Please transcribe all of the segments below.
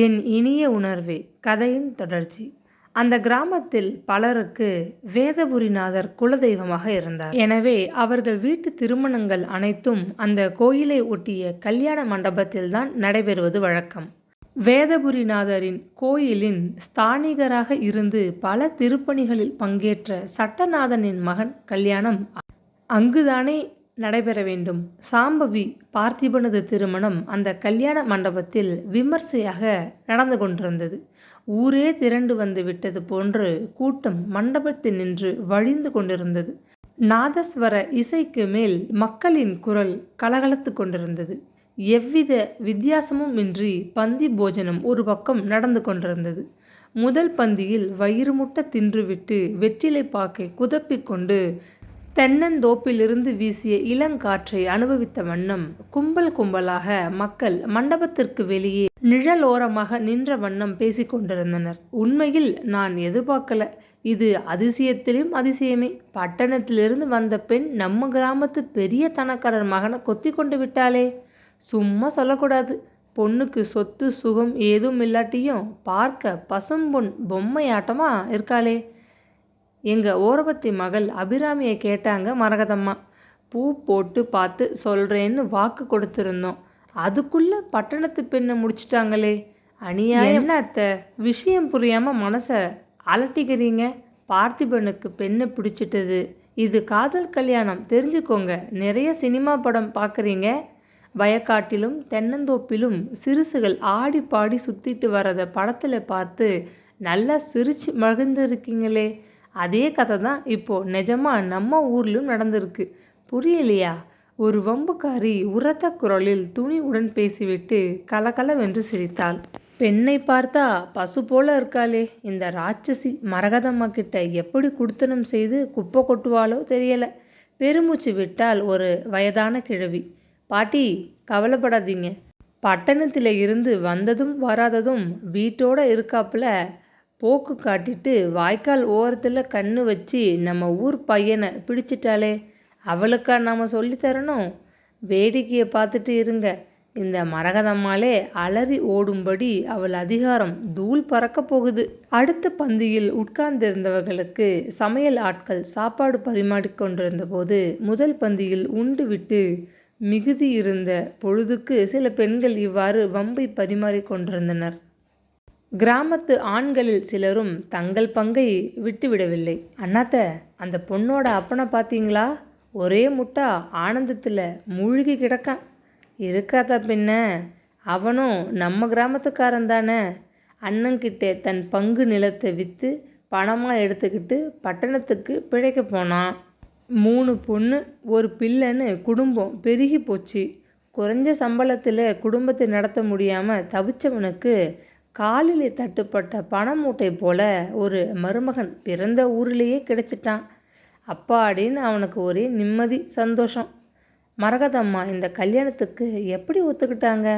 என் இனிய உணர்வே கதையின் தொடர்ச்சி. அந்த கிராமத்தில் பலருக்கு வேதபுரிநாதர் குலதெய்வமாக இருந்தார். எனவே அவர்கள் வீட்டு திருமணங்கள் அனைத்தும் அந்த கோயிலை ஒட்டிய கல்யாண மண்டபத்தில்தான் நடைபெறுவது வழக்கம். வேதபுரிநாதரின் கோயிலின் ஸ்தானிகராக இருந்து பல திருப்பணிகளில் பங்கேற்ற சட்டநாதனின் மகன் கல்யாணம் அங்குதானே நடைபெற வேண்டும். சாம்பவி பார்த்திபனது திருமணம் அந்த கல்யாண மண்டபத்தில் விமர்சையாக நடந்து கொண்டிருந்தது. ஊரே திரண்டு வந்து விட்டது போன்று கூட்டம் மண்டபத்தில் நின்று வழிந்து கொண்டிருந்தது. நாதஸ்வர இசைக்கு மேல் மக்களின் குரல் கலகலத்து கொண்டிருந்தது. எவ்வித வித்தியாசமும் இன்றி பந்தி போஜனம் ஒரு பக்கம் நடந்து கொண்டிருந்தது. முதல் பந்தியில் வயிறு முட்ட தின்றுவிட்டு வெற்றிலை பாக்கை குதப்பிக்கொண்டு தென்னந்தோப்பிலிருந்து வீசிய இளங்காற்றை அனுபவித்த வண்ணம் கும்பல் கும்பலாக மக்கள் மண்டபத்திற்கு வெளியே நிழலோரமாக நின்ற வண்ணம் பேசிக்கொண்டிருந்தனர். உண்மையில் நான் எதிர்பார்க்கல. இது அதிசயத்திலும் அதிசயமே. பட்டணத்திலிருந்து வந்த பெண் நம்ம கிராமத்து பெரிய தனக்காரர் மகனை கொத்தி கொண்டு விட்டாளே. சும்மா சொல்லக்கூடாது. பொண்ணுக்கு சொத்து சுகம் ஏதும் இல்லாட்டியும் பார்க்க பசும்பொன் பொம்மையாட்டமா இருக்காளே. எங்கள் ஓரபத்தி மகள் அபிராமியை கேட்டாங்க மரகதம்மா. பூ போட்டு பார்த்து சொல்கிறேன்னு வாக்கு கொடுத்துருந்தோம். அதுக்குள்ளே பட்டணத்து பெண்ணை முடிச்சிட்டாங்களே. அநியாயம். என்ன அத்தை, விஷயம் புரியாமல் மனசை அலட்டிக்கிறீங்க. பார்த்திபனுக்கு பெண்ணை பிடிச்சிட்டது. இது காதல் கல்யாணம், தெரிஞ்சுக்கோங்க. நிறைய சினிமா படம் பார்க்குறீங்க. வயக்காட்டிலும் தென்னந்தோப்பிலும் சிறுசுகள் ஆடி பாடி சுற்றிட்டு வரதை படத்தில் பார்த்து நல்லா சிரிச்சு மகிழ்ந்துருக்கீங்களே. அதே கதை தான் இப்போது நிஜமாக நம்ம ஊர்லையும் நடந்திருக்கு. புரியலையா? ஒரு வம்புக்காரி உரத்த குரலில் துணிவுடன் பேசிவிட்டு கலகலவென்று சிரித்தாள். பெண்ணை பார்த்தா பசு போல இருக்காளே. இந்த ராட்சசி மரகதம்மா கிட்ட எப்படி குடுத்தனம் செய்து குப்பை கொட்டுவாளோ தெரியல. பெருமூச்சு விட்டால் ஒரு வயதான கிழவி. பாட்டி, கவலைப்படாதீங்க. பட்டணத்தில் இருந்து வந்ததும் வராததும் வீட்டோட இருக்காப்புல போக்கு காட்டிட்டு வாய்க்கால் ஓரத்தில் கண்ணு வச்சு நம்ம ஊர் பையனை பிடிச்சிட்டாலே. அவளுக்கா நாம் சொல்லித்தரணும்? வேடிக்கையை பார்த்துட்டு இருங்க. இந்த மரகதம்மாலே அலறி ஓடும்படி அவள் அதிகாரம் தூள் பறக்க போகுது. அடுத்த பந்தியில் உட்கார்ந்திருந்தவர்களுக்கு சமையல் ஆட்கள் சாப்பாடு பரிமாறிக்கொண்டிருந்த போது முதல் பந்தியில் உண்டு விட்டு மிகுதி இருந்த பொழுதுக்கு சில பெண்கள் இவ்வாறு வம்பை பரிமாறிக்கொண்டிருந்தனர். கிராமத்து ஆண்களில் சிலரும் தங்கள் பங்கை விட்டுவிடவில்லை. அண்ணாத்த, அந்த பொண்ணோட அப்பனை பார்த்தீங்களா? ஒரே முட்டா ஆனந்தத்தில் மூழ்கி கிடக்கான். இருக்காதா பின்ன? அவனும் நம்ம கிராமத்துக்காரன் தானே. அண்ணங்கிட்ட தன் பங்கு நிலத்தை விற்று பணமாக எடுத்துக்கிட்டு பட்டணத்துக்கு பிழைக்க போனான். 3 பொண்ணு 1 பிள்ளைன்னு குடும்பம் பெருகி போச்சு. குறைஞ்ச சம்பளத்தில் குடும்பத்தை நடத்த முடியாமல் தவிச்சவனுக்கு காலிலே தட்டுப்பட்ட பண மூட்டை போல ஒரு மருமகன் பிறந்த ஊரிலேயே கிடைச்சிட்டான். அப்பாடின்னு அவனுக்கு ஒரே நிம்மதி, சந்தோஷம். மரகதம்மா இந்த கல்யாணத்துக்கு எப்படி ஒத்துக்கிட்டாங்க?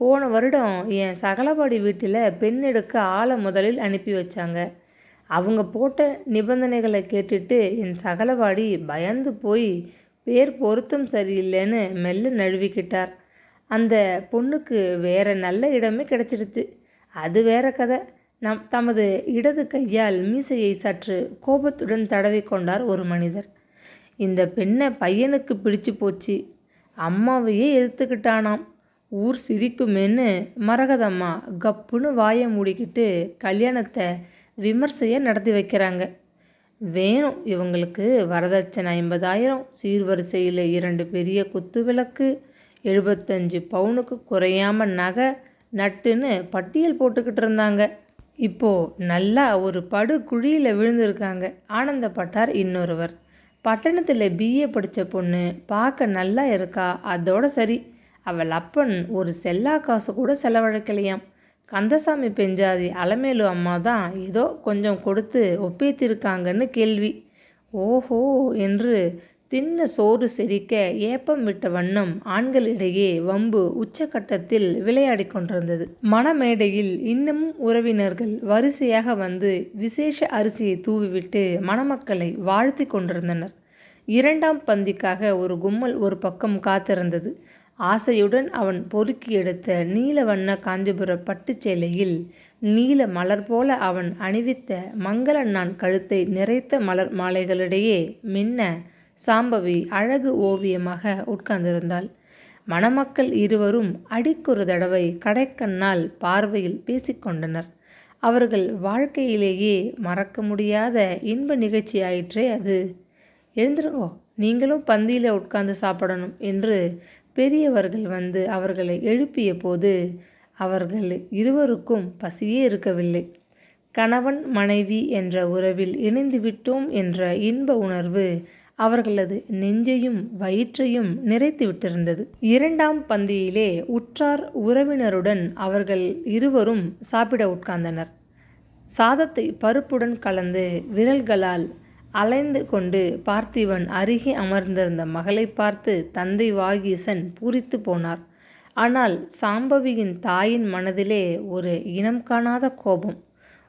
போன வருடம் என் சகலபாடி வீட்டில் பெண் எடுக்க ஆளை முதலில் அனுப்பி வச்சாங்க. அவங்க போட்ட நிபந்தனைகளை கேட்டுட்டு என் சகலவாடி பயந்து போய் பேர் பொருத்தம் சரியில்லைன்னு மெல்ல நழுவிக்கிட்டார். அந்த பொண்ணுக்கு வேற நல்ல இடமே கிடைச்சிடுச்சு. அது வேற கதை. தமது இடது கையால் மீசையை சற்று கோபத்துடன் தடவி கொண்டார் ஒரு மனிதர். இந்த பெண்ணை பையனுக்கு பிடிச்சு போச்சு. அம்மாவையே எதிர்த்துக்கிட்டானாம். ஊர் சிரிக்குமேன்னு மரகதம்மா கப்புன்னு வாயை மூடிக்கிட்டு கல்யாணத்தை விமர்சையாக நடத்தி வைக்கிறாங்க. வேணும் இவங்களுக்கு வரதட்சணை 50,000, சீர்வரிசையில் 2 பெரிய குத்து விளக்கு, 75 பவுனுக்கு குறையாமல் நகை நட்டுன்னு பட்டியல் போட்டுக்கிட்டு இருந்தாங்க. இப்போது நல்லா ஒரு படு குழியில் விழுந்திருக்காங்க. ஆனந்தப்பட்டார் இன்னொருவர். பட்டணத்தில் BA படித்த பொண்ணு பார்க்க நல்லா இருக்கா, அதோட சரி. அவள் அப்பன் ஒரு செல்லா காசு கூட செலவழிக்கலையாம். கந்தசாமி பெஞ்சாதி அலமேலு அம்மா தான் ஏதோ கொஞ்சம் கொடுத்து ஒப்பேத்திருக்காங்கன்னு கேள்வி. ஓஹோ என்று தின்ன சோறு செரிக்க ஏப்பம் விட்ட வண்ணம் ஆண்களிடையே வம்பு உச்சக்கட்டத்தில் விளையாடி கொண்டிருந்தது. மணமேடையில் இன்னமும் உறவினர்கள் வரிசையாக வந்து விசேஷ அரிசியை தூவிவிட்டு மணமக்களை வாழ்த்தி கொண்டிருந்தனர். 2ஆம் பந்திக்காக ஒரு கும்பல் ஒரு பக்கம் காத்திருந்தது. ஆசையுடன் அவன் பொறுக்கி எடுத்த நீல வண்ண காஞ்சிபுர பட்டுச் சேலையில் நீல மலர் போல அவன் அணிவித்த மங்கள நான் கழுத்தை நிறைத்த மலர் மாலைகளிடையே மின்ன சாம்பவி அழகு ஓவியமாக உட்கார்ந்திருந்தாள். மணமக்கள் இருவரும் அடிக்கொரு தடவை கடைக்கண்ணால் பார்வையில் பேசிக்கொண்டனர். அவர்கள் வாழ்க்கையிலேயே மறக்க முடியாத இன்ப நிகழ்ச்சியாயிற்றே அது. எழுந்திருங்கோ, நீங்களும் பந்தியில் உட்கார்ந்து சாப்பிடணும் என்று பெரியவர்கள் வந்து அவர்களை எழுப்பிய போது அவர்கள் இருவருக்கும் பசியே இருக்கவில்லை. கணவன் மனைவி என்ற உறவில் இணைந்துவிட்டோம் என்ற இன்ப உணர்வு அவர்களது நெஞ்சையும் வயிற்றையும் நிறைத்து விட்டிருந்தது. இரண்டாம் பந்தியிலே உற்றார் உறவினருடன் அவர்கள் இருவரும் சாப்பிட உட்கார்ந்தனர். சாதத்தை பருப்புடன் கலந்து விரல்களால் அலைந்து கொண்டு பார்த்திபன் அருகே அமர்ந்திருந்த மகளை பார்த்து தந்தை வாகீசன் பூரித்து போனார். ஆனால் சாம்பவியின் தாயின் மனதிலே ஒரு இனம் காணாத கோபம்.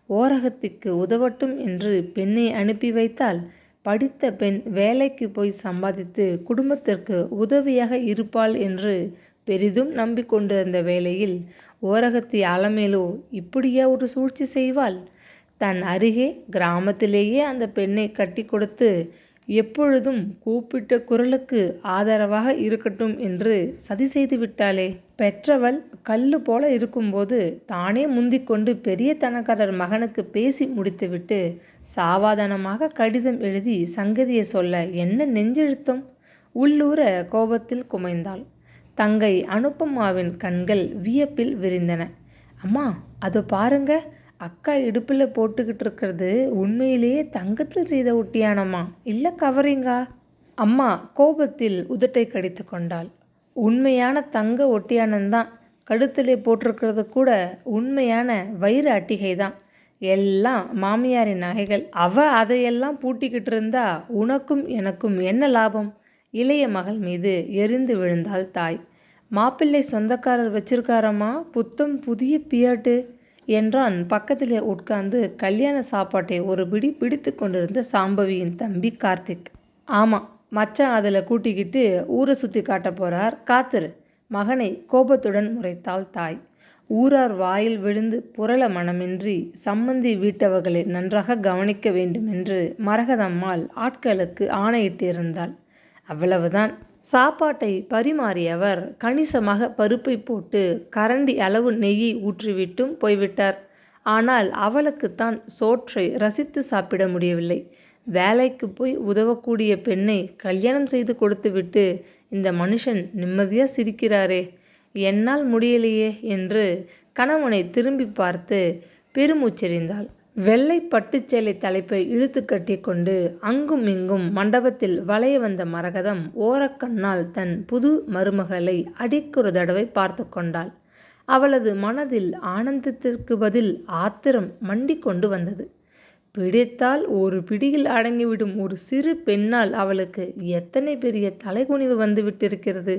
ஓரகத்திற்கு உதவட்டும் என்று பெண்ணை அனுப்பி வைத்தால் படித்த பெண் வேலைக்கு போய் சம்பாதித்து குடும்பத்திற்கு உதவியாக இருப்பாள் என்று பெரிதும் நம்பிக்கொண்டிருந்த வேளையில் ஓரகத்தி அலமேலோ இப்படியா ஒரு சூழ்ச்சி செய்வாள்? தன் அருகே கிராமத்திலேயே அந்த பெண்ணை கட்டி கொடுத்து எப்பொழுதும் கூப்பிட்ட குரலுக்கு ஆதரவாக இருக்கட்டும் என்று சதி செய்து விட்டாளே. பெற்றவள் கல்லு போல இருக்கும்போது தானே முந்திக்கொண்டு பெரிய தனக்காரர் மகனுக்கு பேசி முடித்துவிட்டு சாவாதானமாக கடிதம் எழுதி சங்கதியை சொல்ல என்ன நெஞ்செழுத்தம்! உள்ளூர கோபத்தில் குமைந்தாள். தங்கை அனுப்பம்மாவின் கண்கள் வியப்பில் விரிந்தன. அம்மா, அதோ பாருங்க, அக்கா இடுப்பில் போட்டுக்கிட்டு இருக்கிறது உண்மையிலேயே தங்கத்தில் செய்த ஒட்டியானம்மா, இல்லை கவரிங்கா? அம்மா கோபத்தில் உதட்டை கடித்து கொண்டாள். உண்மையான தங்க ஒட்டியானந்தான். கழுத்திலே போட்டிருக்கிறது கூட உண்மையான வைர அட்டிகை தான். எல்லாம் மாமியாரின் நகைகள். அதையெல்லாம் பூட்டிக்கிட்டு இருந்தா உனக்கும் எனக்கும் என்ன லாபம்? இளைய மகள் மீது எரிந்து விழுந்தாள் தாய். மாப்பிள்ளை சொந்தக்காரர் வச்சிருக்காரம்மா, புத்தம் புதிய பியாட்டு என்றான் பக்கத்திலே உட்கார்ந்து கல்யாண சாப்பாட்டை ஒரு பிடி பிடித்து கொண்டிருந்த சாம்பவியின் தம்பி கார்த்திக். ஆமாம், மச்சான் அதில் கூட்டிக்கிட்டு ஊரை சுற்றி காட்ட போகிறார், காத்துரு, மகனை கோபத்துடன் முறைத்தாள் தாய். ஊரார் வாயில் விழுந்து புரள மனமின்றி சம்மந்தி வீட்டவர்களை நன்றாக கவனிக்க வேண்டுமென்று மரகதம்மாள் ஆட்களுக்கு ஆணையிட்டிருந்தாள். அவ்வளவுதான். சாப்பாட்டை பரிமாறியவர் கணிசமாக பருப்பை போட்டு கரண்டி அளவு நெய்யை ஊற்றிவிட்டும் போய்விட்டார். ஆனால் அவளுக்குத்தான் சோற்றை ரசித்து சாப்பிட முடியவில்லை. வேலைக்கு போய் உதவக்கூடிய பெண்ணை கல்யாணம் செய்து கொடுத்துவிட்டு இந்த மனுஷன் நிம்மதியாக சிரிக்கிறாரே, என்னால் முடியலையே என்று கணவனை திரும்பி பார்த்து பெருமூச்செறிந்தாள். வெள்ளை பட்டுச்சேலை தலைப்பை இழுத்து கட்டி கொண்டு அங்கும் இங்கும் மண்டபத்தில் வளைய வந்த மரகதம் ஓரக்கண்ணால் தன் புது மருமகளை அடிக்கொரு தடவை பார்த்து கொண்டாள். அவளது மனதில் ஆனந்தத்திற்கு பதில் ஆத்திரம் மண்டி கொண்டு வந்தது. பிடித்தால் ஒரு பிடியில் அடங்கிவிடும் ஒரு சிறு பெண்ணால் அவளுக்கு எத்தனை பெரிய தலைகுனிவு வந்து விட்டிருக்கிறது.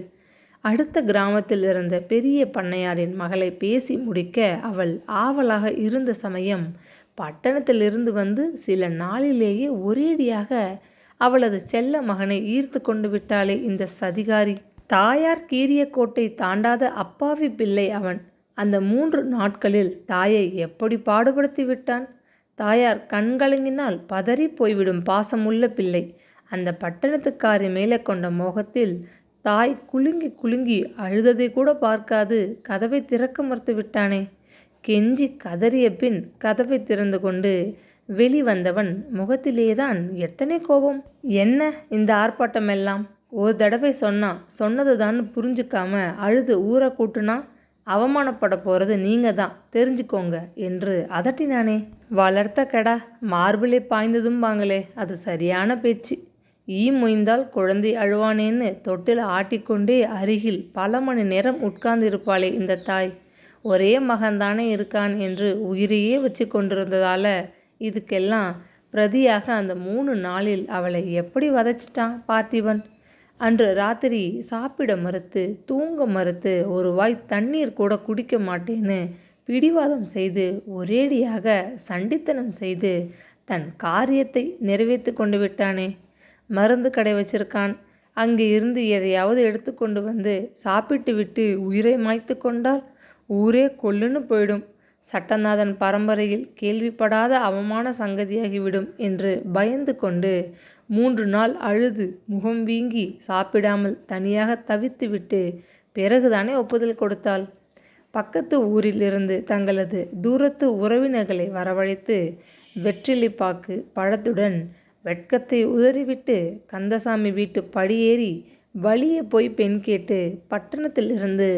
அடுத்த கிராமத்தில் இருந்த பெரிய பண்ணையாரின் மகளை பேசி முடிக்க அவள் ஆவலாக இருந்த சமயம் பட்டணத்திலிருந்து வந்து சில நாளிலேயே ஒரேடியாக அவளது செல்ல மகனை ஈர்த்து கொண்டு விட்டாளே இந்த சதிகாரி. தாயார் கீரிய கோட்டை தாண்டாத அப்பாவி பிள்ளை அவன். அந்த 3 நாட்களில் தாயை எப்படி பாடுபடுத்தி விட்டான்! தாயார் கண்கலங்கினால் பதறி போய்விடும் பாசமுள்ள பிள்ளை. அந்த பட்டணத்துக்காரி மேலே கொண்ட மோகத்தில் தாய் குலுங்கி குலுங்கி அழுததை கூட பார்க்காது கதவை திறக்க மறுத்து விட்டானே. கெஞ்சி கதறிய பின் கதவை திறந்து கொண்டு வெளிவந்தவன் முகத்திலேதான் எத்தனை கோபம்! என்ன இந்த ஆர்ப்பாட்டம் எல்லாம்? ஒரு தடவை சொன்னதுதான் புரிஞ்சுக்காம அழுது ஊரை கூட்டுனா அவமானப்பட போகிறது நீங்கள் தான், தெரிஞ்சுக்கோங்க என்று அதட்டினானே. வளர்த்த கடா மார்பிளை பாய்ந்ததும் வாங்களே, அது சரியான பேச்சு. மொய்ந்தால் குழந்தை அழுவானேன்னு தொட்டில் ஆட்டிக்கொண்டே அருகில் பல மணி நேரம் உட்கார்ந்திருப்பாளே இந்த தாய். ஒரே மகன்தானே இருக்கான் என்று உயிரையே வச்சு கொண்டிருந்ததால இதுக்கெல்லாம் பிரதியாக அந்த 3 நாளில் அவளை எப்படி வதைச்சிட்டான் பார்த்திபன். அன்று ராத்திரி சாப்பிட மறுத்து தூங்க மறுத்து ஒரு வாய் தண்ணீர் கூட குடிக்க மாட்டேன்னு பிடிவாதம் செய்து ஒரேடியாக சண்டித்தனம் செய்து தன் காரியத்தை நிறைவேற்றி கொண்டு விட்டானே. மருந்து கடை வச்சிருக்கான். அங்கே இருந்து எதையாவது எடுத்துக்கொண்டு வந்து சாப்பிட்டு விட்டு உயிரை மாய்த்து கொண்டால் ஊரே கொல்லுன்னு போயிடும். சட்டநாதன் பரம்பரையில் கேள்விப்படாத அவமான சங்கதியாகிவிடும் என்று பயந்து கொண்டு 3 நாள் அழுது முகம் வீங்கி சாப்பிடாமல் தனியாக தவித்துவிட்டு பிறகுதானே ஒப்புதல் கொடுத்தாள். பக்கத்து ஊரிலிருந்து தங்களது தூரத்து உறவினர்களை வரவழைத்து வெற்றிலைப்பாக்கு பழத்துடன் வெட்கத்தை உதறிவிட்டு கந்தசாமி வீட்டு படியேறி வழியே போய் பெண் கேட்டு பட்டணத்திலிருந்து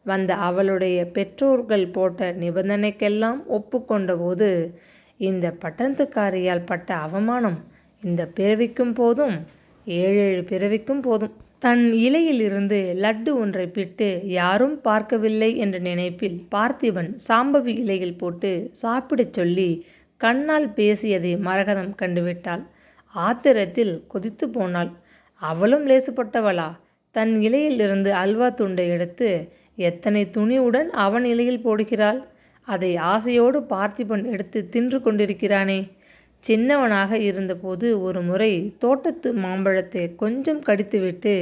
வந்த அவளுடைய பெற்றோர்கள் போட்ட நிபந்தனைக்கெல்லாம் ஒப்புக்கொண்டபோது இந்த பட்டணத்துக்காரியால் பட்ட அவமானம் இந்த பிறவிக்கும் போதும் 7 பிறவிக்கும் போதும். தன் இலையிலிருந்து லட்டு ஒன்றை பிட்டு யாரும் பார்க்கவில்லை என்ற நினைப்பில் பார்த்திபன் சாம்பவி இலையில் போட்டு சாப்பிடச் சொல்லி கண்ணால் பேசியதை மரகதம் கண்டுவிட்டாள். ஆத்திரத்தில் கொதித்து போனாள். அவளும் லேசுப்பட்டவளா? தன் இலையிலிருந்து அல்வா துண்டை எடுத்து எத்தனை துணிவுடன் அவன் இலையில் போடுகிறாள். அதை ஆசையோடு பார்த்திபன் எடுத்து தின்று கொண்டிருக்கிறானே. சின்னவனாக இருந்தபோது ஒரு முறை தோட்டத்து மாம்பழத்தை கொஞ்சம் கடித்துவிட்டு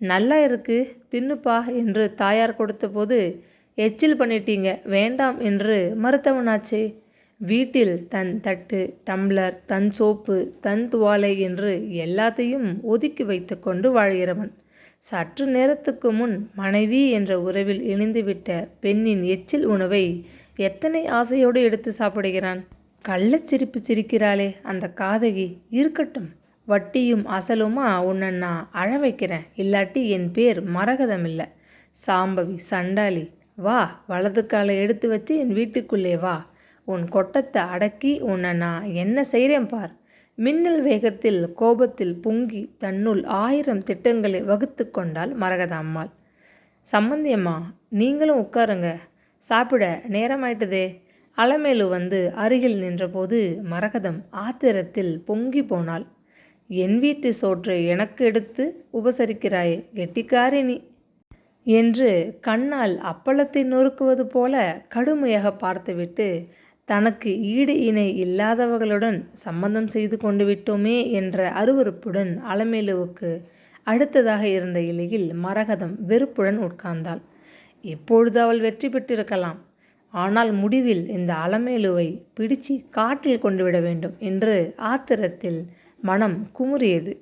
நல்லா இருக்கு தின்னுப்பா என்று தாயார் கொடுத்தபோது எச்சில் பண்ணிட்டீங்க வேண்டாம் என்று மறுத்தவனாச்சே. வீட்டில் தன் தட்டு டம்ளர் தன் சோப்பு தன் துவாலை என்று எல்லாத்தையும் ஒதுக்கி வைத்து கொண்டு வாழ்கிறவன் சற்று நேரத்துக்கு முன் மனைவி என்ற உறவில் இணைந்துவிட்ட பெண்ணின் எச்சில் உணவை எத்தனை ஆசையோடு எடுத்து சாப்பிடுகிறான். கள்ளச்சிரிப்பு சிரிக்கிறாளே அந்த காதகி. இருக்கட்டும், வட்டியும் அசலுமா உன்னை நான் அழ வைக்கிறேன். இல்லாட்டி என் பேர் மரகதம் இல்லை, சாம்பவி சண்டாளி. வா, வலது காலை எடுத்து வச்சு என் வீட்டுக்குள்ளே வா. உன் கொட்டத்தை அடக்கி உன்னை நான் என்ன செய்கிறேன் பார். மின்னல் வேகத்தில் கோபத்தில் பொங்கி தன்னுள் 1000 திட்டங்களை வகுத்து கொண்டாள் மரகத அம்மாள். சம்மந்தியம்மா, நீங்களும் உட்காருங்க, சாப்பிட நேரமாயிட்டதே. அலமேலு வந்து அருகில் நின்றபோது மரகதம் ஆத்திரத்தில் பொங்கி போனாள். என் வீட்டு சோற்றை எனக்கு எடுத்து உபசரிக்கிறாயே, கெட்டிக்காரி நீ என்று கண்ணால் அப்பளத்தை நொறுக்குவது போல கடுமையாக பார்த்துவிட்டு தனக்கு ஈடு இணை இல்லாதவர்களுடன் சம்மந்தம் செய்து கொண்டு விட்டோமே என்ற அருவருப்புடன் அலமேலுவுக்கு அடுத்ததாக இருந்த இலையில் மரகதம் வெறுப்புடன் உட்கார்ந்தாள். இப்பொழுது அவள் வெற்றி பெற்றிருக்கலாம். ஆனால் முடிவில் இந்த அலமேலுவை பிடிச்சு காட்டில் கொண்டு விட வேண்டும் என்று ஆத்திரத்தில் மனம் குமுறியது.